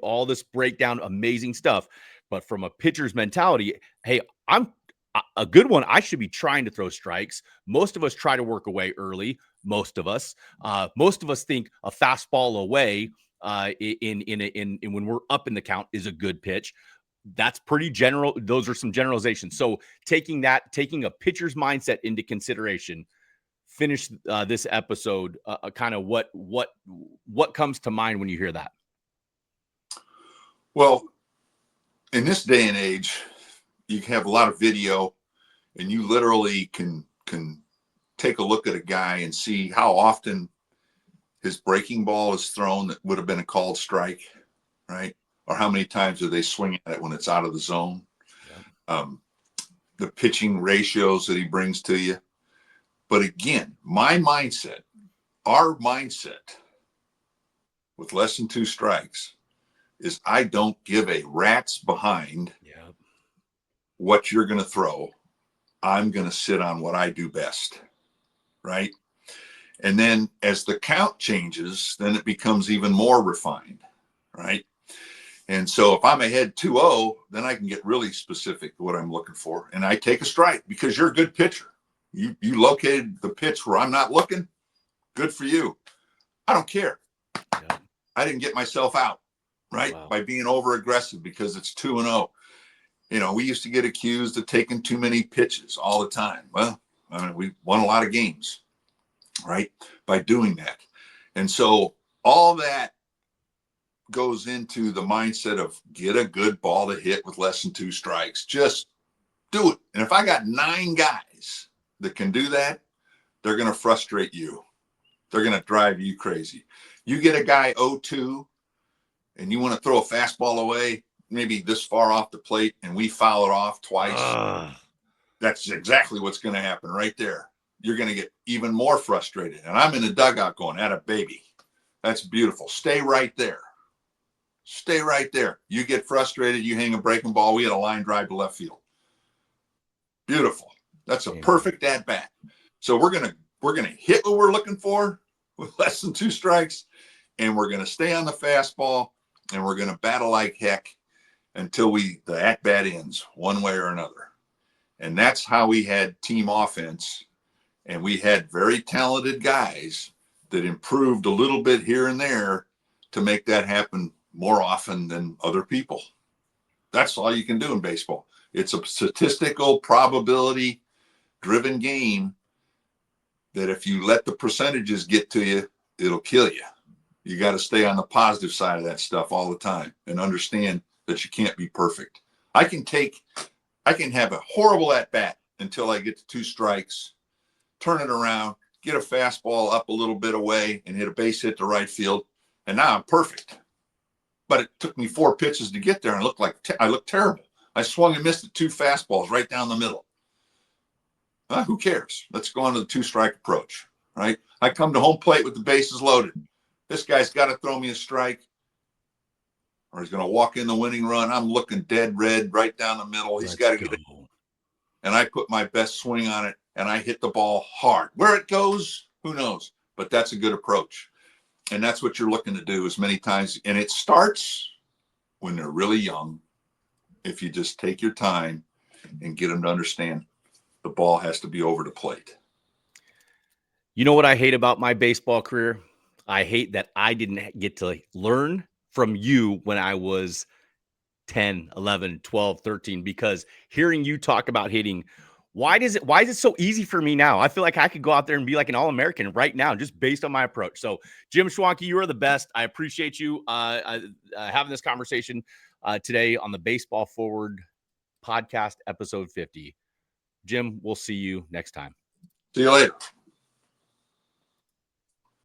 all this breakdown, amazing stuff. But from a pitcher's mentality, hey, I'm a good one. I should be trying to throw strikes. Most of us try to work away early. Most of us think a fastball away in when we're up in the count is a good pitch. That's pretty general. Those are some generalizations. So taking a pitcher's mindset into consideration, finish this episode. Kind of what comes to mind when you hear that? Well, in this day and age, you have a lot of video, and you literally can take a look at a guy and see how often his breaking ball is thrown that would have been a called strike, right? Or how many times do they swing at it when it's out of the zone? Yeah. The pitching ratios that he brings to you. But again, my mindset, our mindset with less than 2 strikes is I don't give a rat's behind what you're going to throw. I'm going to sit on what I do best, right? And then as the count changes, then it becomes even more refined, right? And so if I'm ahead 2-0, then I can get really specific what I'm looking for. And I take a strike because you're a good pitcher. You located the pitch where I'm not looking. Good for you. I don't care. Yeah. I didn't get myself out, right? Wow. By being over aggressive because it's 2-0. You know, we used to get accused of taking too many pitches all the time. Well, I mean, we won a lot of games, right? By doing that. And so all that goes into the mindset of get a good ball to hit with less than 2 strikes. Just do it. And if I got 9 guys that can do that, they're going to frustrate you. They're going to drive you crazy. You get a guy 0-2 and you want to throw a fastball away, maybe this far off the plate, and we foul it off twice. That's exactly what's going to happen right there. You're going to get even more frustrated. And I'm in the dugout going, "Atta baby. That's beautiful. Stay right there. Stay right there." You get frustrated, you hang a breaking ball. We had a line drive to left field. Beautiful. That's a perfect at bat. So we're gonna hit what we're looking for with less than 2 strikes, and we're gonna stay on the fastball, and we're gonna battle like heck until the at bat ends one way or another. And that's how we had team offense, and we had very talented guys that improved a little bit here and there to make that happen more often than other people. That's all you can do in baseball. It's a statistical, probability driven game that if you let the percentages get to you, it'll kill you. You got to stay on the positive side of that stuff all the time and understand that you can't be perfect. I can have a horrible at bat until I get to 2 strikes, turn it around, get a fastball up a little bit away and hit a base hit to right field. And now I'm perfect. But it took me 4 pitches to get there and I looked terrible. I swung and missed the 2 fastballs right down the middle. Who cares? Let's go on to the 2-strike approach, right? I come to home plate with the bases loaded. This guy's got to throw me a strike or he's going to walk in the winning run. I'm looking dead red right down the middle. He's got to get it. And I put my best swing on it and I hit the ball hard. Where it goes, who knows? But that's a good approach. And that's what you're looking to do as many times. And it starts when they're really young. If you just take your time and get them to understand the ball has to be over the plate. You know what I hate about my baseball career? I hate that I didn't get to learn from you when I was 10, 11, 12, 13, because hearing you talk about hitting, why is it so easy for me now? I feel like I could go out there and be like an All-American right now, just based on my approach. So Jim Schwanke, you are the best. I appreciate you having this conversation today on the Baseball Forward podcast, episode 50. Jim, we'll see you next time. See you later.